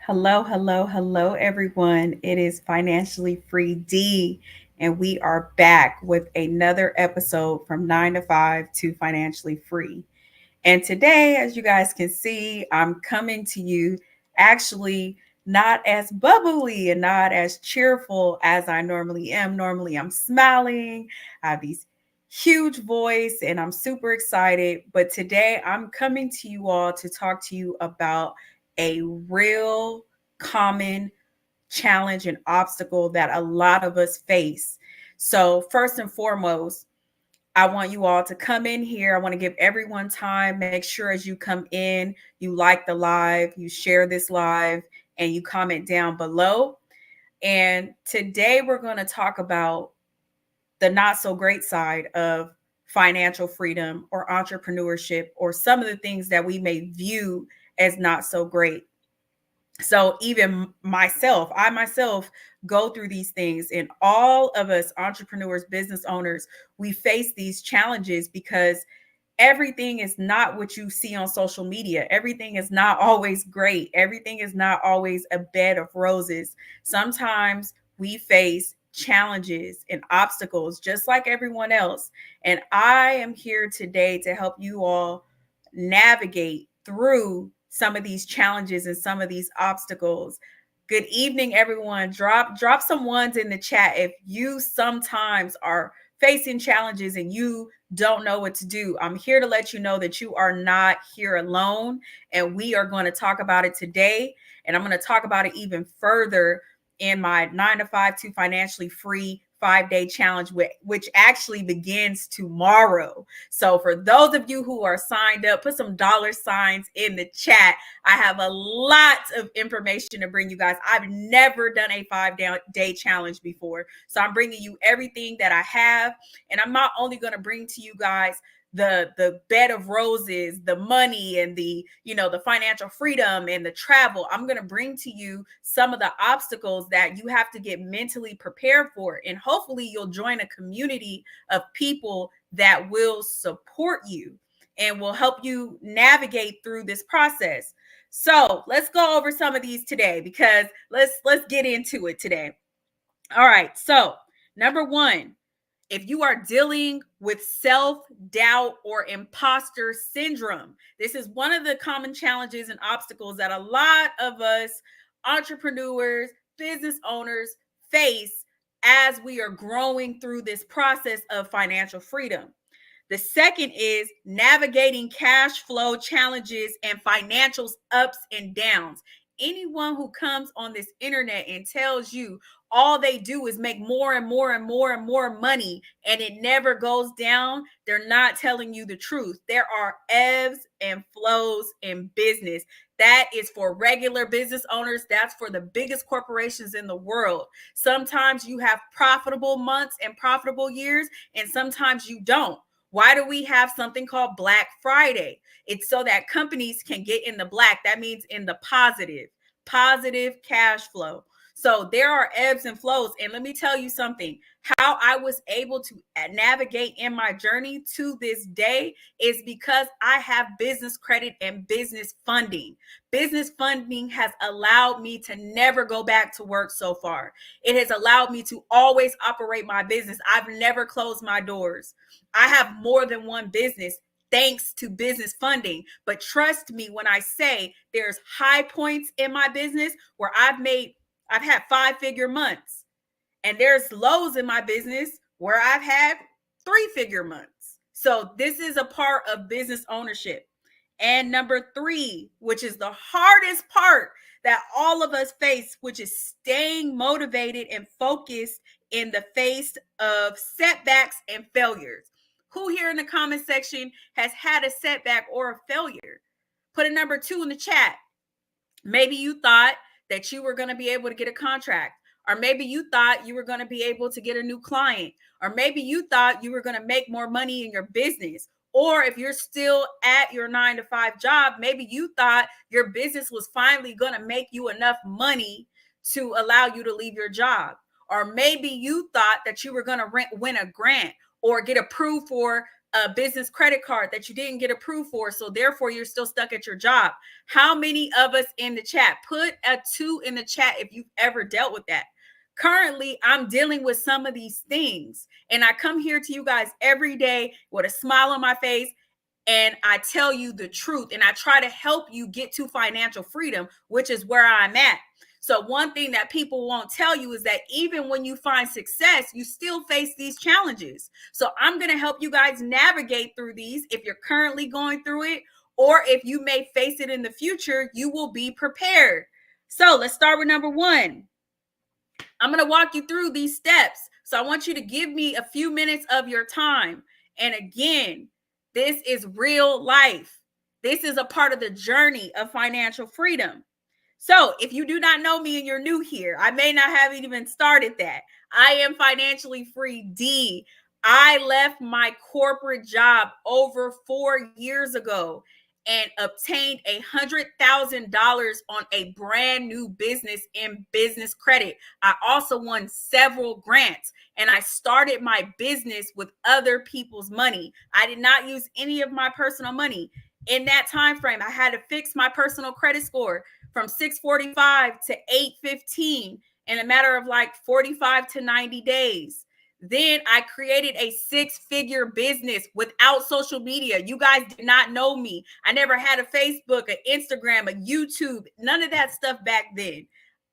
Hello, everyone. It is Financially Free D, and we are back with another episode from 9 to 5 to Financially Free. And today, as you guys can see, I'm coming to you actually not as bubbly and not as cheerful as I normally am. Normally, I'm smiling, I have these huge voice, and I'm super excited. But today, I'm coming to you all to talk to you about a real common challenge and obstacle that a lot of us face. So, first and foremost, I want you all to come in here. I want to give everyone time. Make sure as you come in, you like the live, you share this live, and you comment down below. And today we're going to talk about the not so great side of financial freedom or entrepreneurship or some of the things that we may view as not so great. So even I myself go through these things, and all of us entrepreneurs, business owners, we face these challenges because everything is not what you see on social media. Everything is not always great. Everything is not always a bed of roses. Sometimes we face challenges and obstacles just like everyone else. And I am here today to help you all navigate through some of these challenges and some of these obstacles. Good evening, everyone. Drop some ones in the chat if you sometimes are facing challenges and you don't know what to do. I'm here to let you know that you are not here alone, and we are going to talk about it today. And I'm going to talk about it even further in my 9 to 5 to Financially Free 5-day challenge, which actually begins tomorrow. So for those of you who are signed up, put some dollar signs in the chat. I have a lot of information to bring you guys. I've never done a 5-day challenge before. So I'm bringing you everything that I have. And I'm not only going to bring to you guys the bed of roses, the money, and the financial freedom and the travel. I'm going to bring to you some of the obstacles that you have to get mentally prepared for, and hopefully you'll join a community of people that will support you and will help you navigate through this process. So let's go over some of these today, because let's get into it today. All right, so number one, if you are dealing with self-doubt or imposter syndrome, this is one of the common challenges and obstacles that a lot of us entrepreneurs, business owners face as we are growing through this process of financial freedom. The second is navigating cash flow challenges and financials ups and downs. Anyone who comes on this internet and tells you all they do is make more and more and more and more money and it never goes down, they're not telling you the truth. There are ebbs and flows in business. That is for regular business owners. That's for the biggest corporations in the world. Sometimes you have profitable months and profitable years, and sometimes you don't. Why do we have something called Black Friday? It's so that companies can get in the black. That means in the positive cash flow. So there are ebbs and flows. And let me tell you something, how I was able to navigate in my journey to this day is because I have business credit and business funding. Business funding has allowed me to never go back to work so far. It has allowed me to always operate my business. I've never closed my doors. I have more than one business thanks to business funding. But trust me when I say there's high points in my business where I've had 5-figure months. And there's lows in my business where I've had 3-figure months. So this is a part of business ownership. And number 3, which is the hardest part that all of us face, which is staying motivated and focused in the face of setbacks and failures. Who here in the comment section has had a setback or a failure? Put a number 2 in the chat. Maybe you thought that you were going to be able to get a contract, or maybe you thought you were going to be able to get a new client, or maybe you thought you were going to make more money in your business. Or if you're still at your 9 to 5 job, maybe you thought your business was finally going to make you enough money to allow you to leave your job. Or maybe you thought that you were going to win a grant or get approved for a business credit card that you didn't get approved for, so therefore you're still stuck at your job? How many of us in the chat? Put a 2 in the chat if you've ever dealt with that. Currently, I'm dealing with some of these things, and I come here to you guys every day with a smile on my face, and I tell you the truth, and I try to help you get to financial freedom, which is where I'm at. So one thing that people won't tell you is that even when you find success, you still face these challenges. So I'm going to help you guys navigate through these. If you're currently going through it, or if you may face it in the future, you will be prepared. So let's start with number 1. I'm going to walk you through these steps. So I want you to give me a few minutes of your time. And again, this is real life. This is a part of the journey of financial freedom. So if you do not know me and you're new here, I may not have even started that. I am Financially Free D. I left my corporate job over 4 years ago and obtained $100,000 on a brand new business in business credit. I also won several grants, and I started my business with other people's money. I did not use any of my personal money. In that time frame, I had to fix my personal credit score from 645 to 815 in a matter of like 45 to 90 days. Then I created a 6-figure business without social media. You guys did not know me. I never had a Facebook, an Instagram, a YouTube, none of that stuff back then.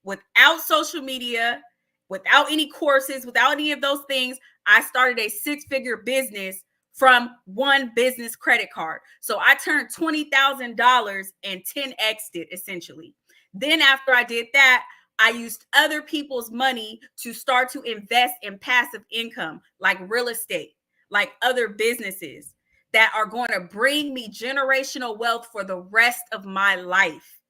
Without social media, without any courses, without any of those things, I started a 6-figure business from one business credit card. So I turned $20,000 and 10x'd it essentially. Then after I did that, I used other people's money to start to invest in passive income, like real estate, like other businesses that are going to bring me generational wealth for the rest of my life.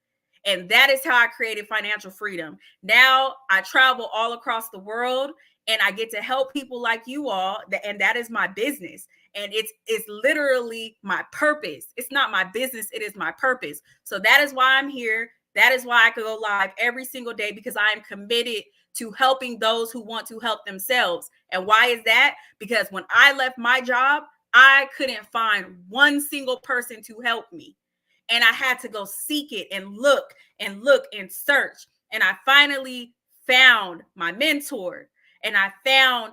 And that is how I created financial freedom. Now I travel all across the world and I get to help people like you all. And that is my business. And it's literally my purpose. It's not my business. It is my purpose. So that is why I'm here. That is why I could go live every single day, because I am committed to helping those who want to help themselves. And why is that? Because when I left my job, I couldn't find one single person to help me. And I had to go seek it and look and search. And I finally found my mentor, and I found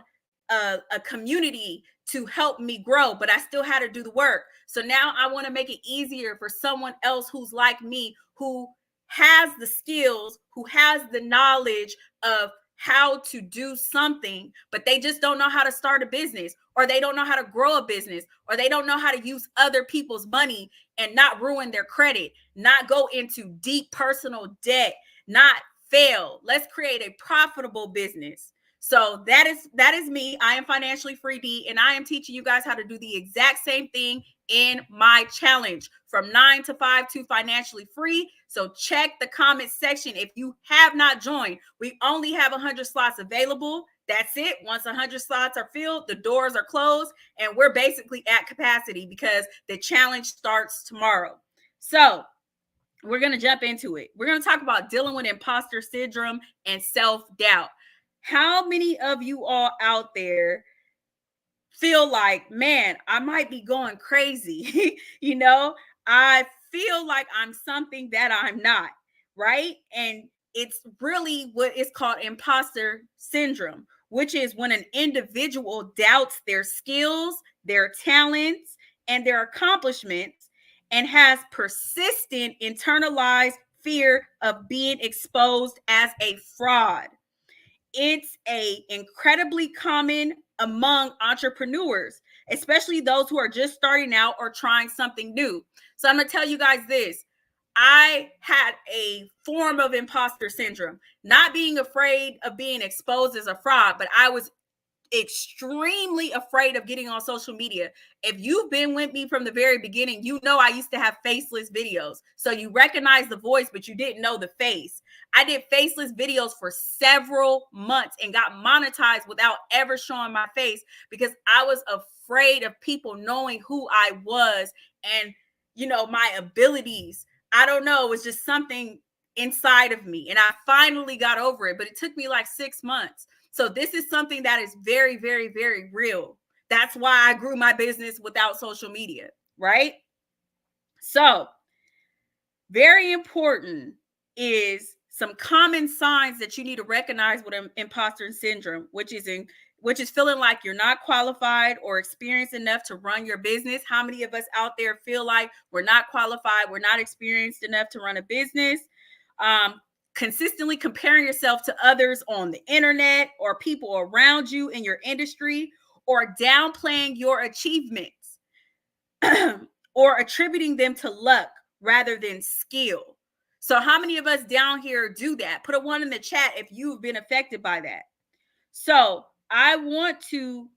a community to help me grow, but I still had to do the work. So now I want to make it easier for someone else who's like me, who has the skills, who has the knowledge of how to do something, but they just don't know how to start a business, or they don't know how to grow a business, or they don't know how to use other people's money and not ruin their credit, not go into deep personal debt, not fail. Let's create a profitable business. So that is me. I am Financially Free D, and I am teaching you guys how to do the exact same thing in my challenge from 9 to 5 to Financially Free. So check the comment section if you have not joined. We only have 100 slots available. That's it. Once 100 slots are filled, the doors are closed, and we're basically at capacity because the challenge starts tomorrow. So we're going to jump into it. We're going to talk about dealing with imposter syndrome and self-doubt. How many of you all out there feel like, man, I might be going crazy? I feel like I'm something that I'm not, right? And it's really what is called imposter syndrome, which is when an individual doubts their skills, their talents, and their accomplishments, and has persistent internalized fear of being exposed as a fraud. It's a incredibly common among entrepreneurs, especially those who are just starting out or trying something new. So I'm going to tell you guys this. I had a form of imposter syndrome, not being afraid of being exposed as a fraud, but I was extremely afraid of getting on social media. If you've been with me from the very beginning, you know I used to have faceless videos. So you recognize the voice, but you didn't know the face. I did faceless videos for several months and got monetized without ever showing my face because I was afraid of people knowing who I was and, my abilities. I don't know. It was just something inside of me. And I finally got over it, but it took me like 6 months. So this is something that is very, very, very real. That's why I grew my business without social media, right? So, very important is some common signs that you need to recognize with imposter syndrome, which is feeling like you're not qualified or experienced enough to run your business. How many of us out there feel like we're not qualified, we're not experienced enough to run a business? Consistently comparing yourself to others on the internet or people around you in your industry, or downplaying your achievements or attributing them to luck rather than skill. So how many of us down here do that? Put a 1 in the chat if you've been affected by that. So I want to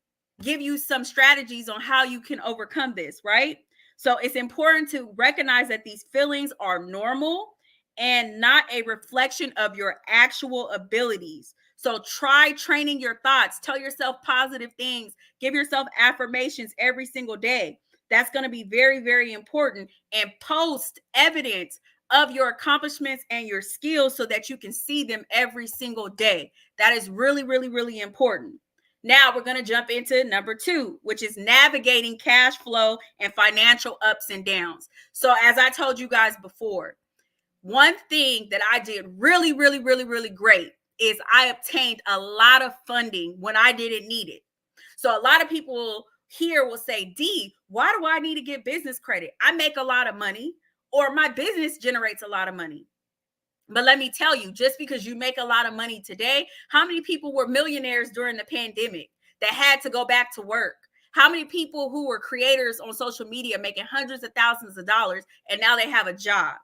give you some strategies on how you can overcome this, right? So it's important to recognize that these feelings are normal and not a reflection of your actual abilities. So try training your thoughts. Tell yourself positive things. Give yourself affirmations every single day. That's going to be very, very important. And post evidence of your accomplishments and your skills so that you can see them every single day. That is really, really, really important. Now we're going to jump into number 2, which is navigating cash flow and financial ups and downs. So as I told you guys before, one thing that I did really, really, really, really great is I obtained a lot of funding when I didn't need it. So a lot of people here will say, D, why do I need to get business credit? I make a lot of money, or my business generates a lot of money. But let me tell you, just because you make a lot of money today, how many people were millionaires during the pandemic that had to go back to work? How many people who were creators on social media making hundreds of thousands of dollars and now they have a job?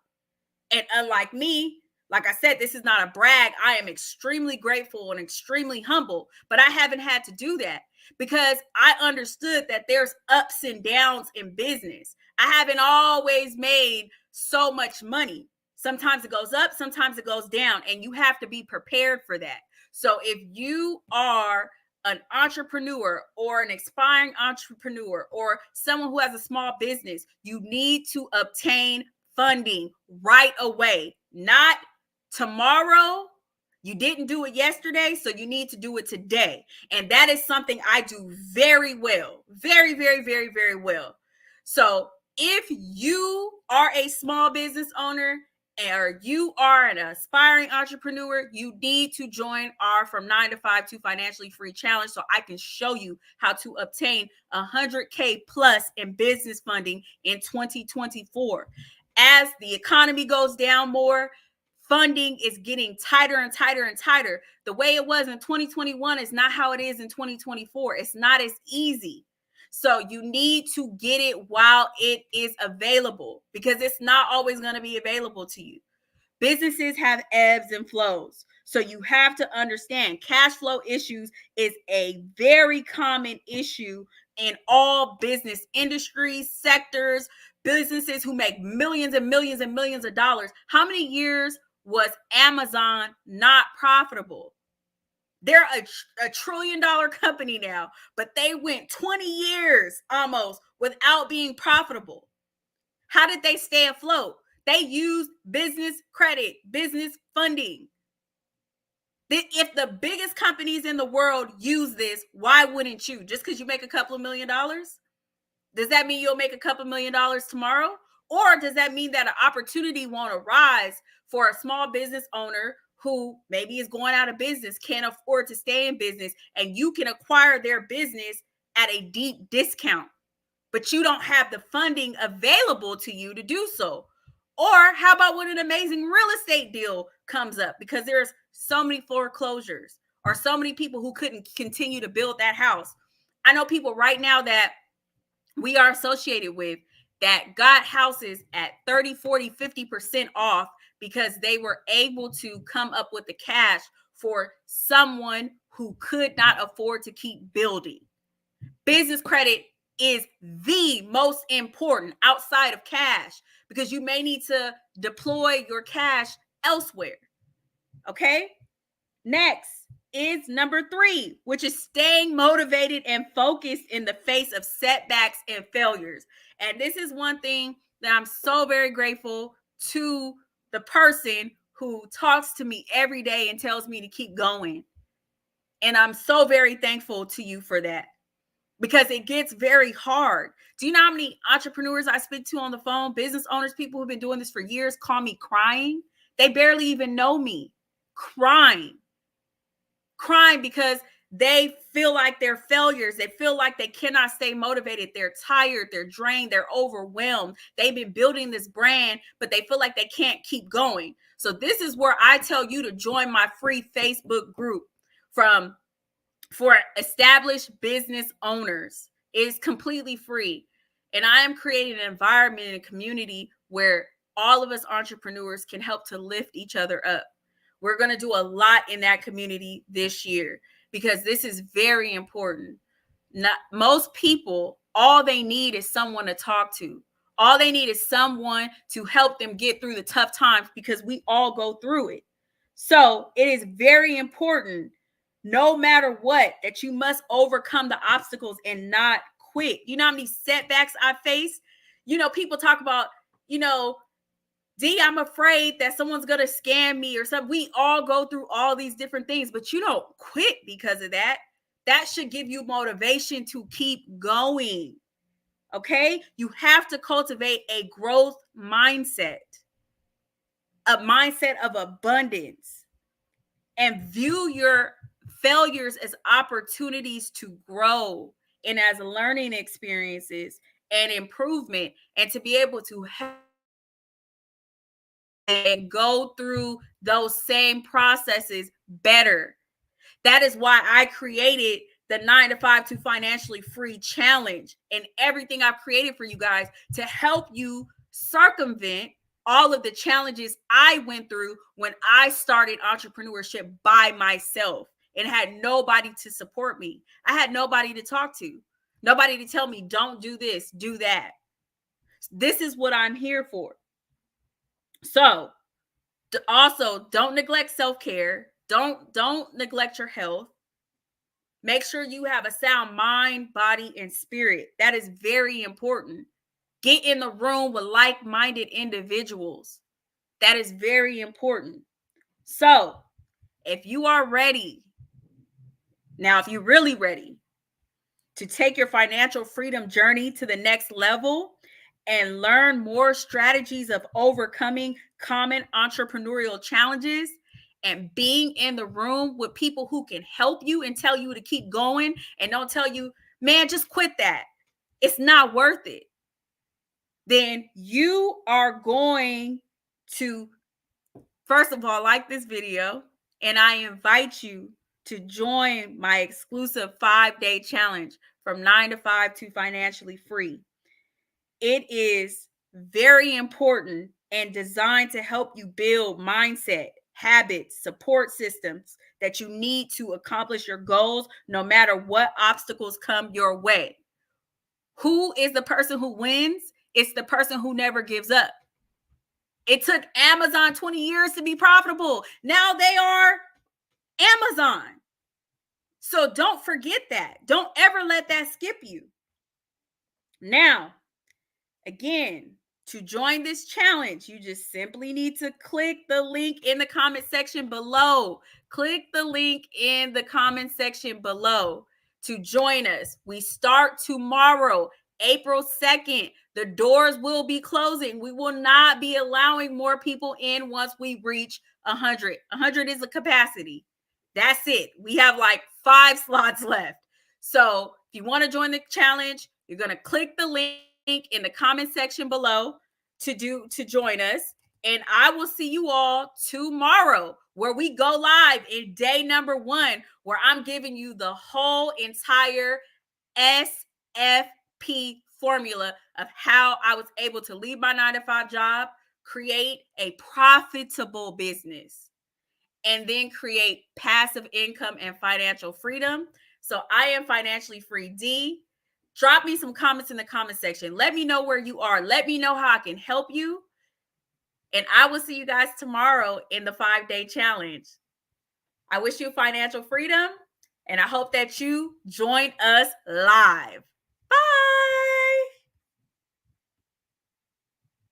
And unlike me, like I said, this is not a brag. I am extremely grateful and extremely humble, but I haven't had to do that because I understood that there's ups and downs in business. I haven't always made so much money. Sometimes it goes up, sometimes it goes down, and you have to be prepared for that. So if you are an entrepreneur or an aspiring entrepreneur or someone who has a small business, you need to obtain funding right away, not tomorrow. You didn't do it yesterday, so you need to do it today. And that is something I do very well, very, very, very, very well. So if you are a small business owner or you are an aspiring entrepreneur, you need to join our From 9 to 5 to Financially Free Challenge so I can show you how to obtain 100K plus in business funding in 2024. As the economy goes down more, funding is getting tighter and tighter and tighter. The way it was in 2021 is not how it is in 2024. It's not as easy. So you need to get it while it is available because it's not always going to be available to you. Businesses have ebbs and flows. So you have to understand cash flow issues is a very common issue in all business industries, sectors, businesses who make millions and millions and millions of dollars. How many years was Amazon not profitable? They're a $1 trillion company now, but they went 20 years almost without being profitable. How did they stay afloat? They used business credit, business funding. If the biggest companies in the world use this, why wouldn't you? Just because you make a couple of $1 million? Does that mean you'll make a couple $1 million tomorrow? Or does that mean that an opportunity won't arise for a small business owner who maybe is going out of business, can't afford to stay in business, and you can acquire their business at a deep discount, but you don't have the funding available to you to do so? Or how about when an amazing real estate deal comes up because there's so many foreclosures or so many people who couldn't continue to build that house? I know people right now that we are associated with that got houses at 30, 40, 50% off because they were able to come up with the cash for someone who could not afford to keep building. Business credit is the most important outside of cash because you may need to deploy your cash elsewhere. Okay. Next is number 3, which is staying motivated and focused in the face of setbacks and failures. And this is one thing that I'm so very grateful to the person who talks to me every day and tells me to keep going. And I'm so very thankful to you for that. because it gets very hard. Do you know how many entrepreneurs I speak to on the phone, business owners, people who've been doing this for years, call me crying? They barely even know me. Crying because they feel like they're failures. They feel like they cannot stay motivated. They're tired, they're drained, they're overwhelmed. They've been building this brand, but they feel like they can't keep going. So this is where I tell you to join my free Facebook group for established business owners. It is completely free. And I am creating an environment and a community where all of us entrepreneurs can help to lift each other up. We're going to do a lot in that community this year because this is very important. Not most people, all they need is someone to talk to. All they need is someone to help them get through the tough times because we all go through it. So it is very important, no matter what, that you must overcome the obstacles and not quit. You know how many setbacks I face? You know, people talk about, D, I'm afraid that someone's going to scam me or something. We all go through all these different things, but you don't quit because of that. That should give you motivation to keep going. Okay? You have to cultivate a growth mindset, a mindset of abundance, and view your failures as opportunities to grow and as learning experiences and improvement, and to be able to help and go through those same processes better. That is why I created the 9 to 5 to Financially Free challenge and everything I've created for you guys to help you circumvent all of the challenges I went through when I started entrepreneurship by myself and had nobody to support me. I had nobody to talk to, nobody to tell me, don't do this, do that. This is what I'm here for. So also, don't neglect self-care. Don't neglect your health. Make sure you have a sound mind, body, and spirit. That is very important. Get in the room with like-minded individuals. That is very important. So, if you are ready, now, if you're really ready to take your financial freedom journey to the next level and learn more strategies of overcoming common entrepreneurial challenges and being in the room with people who can help you and tell you to keep going and don't tell you, man, just quit that, it's not worth it, then you are going to, first of all, like this video, and I invite you to join my exclusive 5-day challenge from 9 to 5 to Financially Free. It is very important and designed to help you build mindset, habits, support systems that you need to accomplish your goals, no matter what obstacles come your way. Who is the person who wins? It's the person who never gives up. It took Amazon 20 years to be profitable. Now they are Amazon. So don't forget that. Don't ever let that skip you. Now, again, to join this challenge, you just simply need to click the link in the comment section below. Click the link in the comment section below to join us. We start tomorrow, April 2nd. The doors will be closing. We will not be allowing more people in once we reach 100. 100 is the capacity. That's it. We have like 5 slots left. So if you want to join the challenge, you're going to click the link in the comment section below to join us, and I will see you all tomorrow where we go live in day number 1, where I'm giving you the whole entire SFP formula of how I was able to leave my 9 to 5 job, create a profitable business, and then create passive income and financial freedom. So I am Financially Free D. Drop me some comments in the comment section. Let me know where you are. Let me know how I can help you. And I will see you guys tomorrow in the 5-day challenge. I wish you financial freedom, and I hope that you join us live.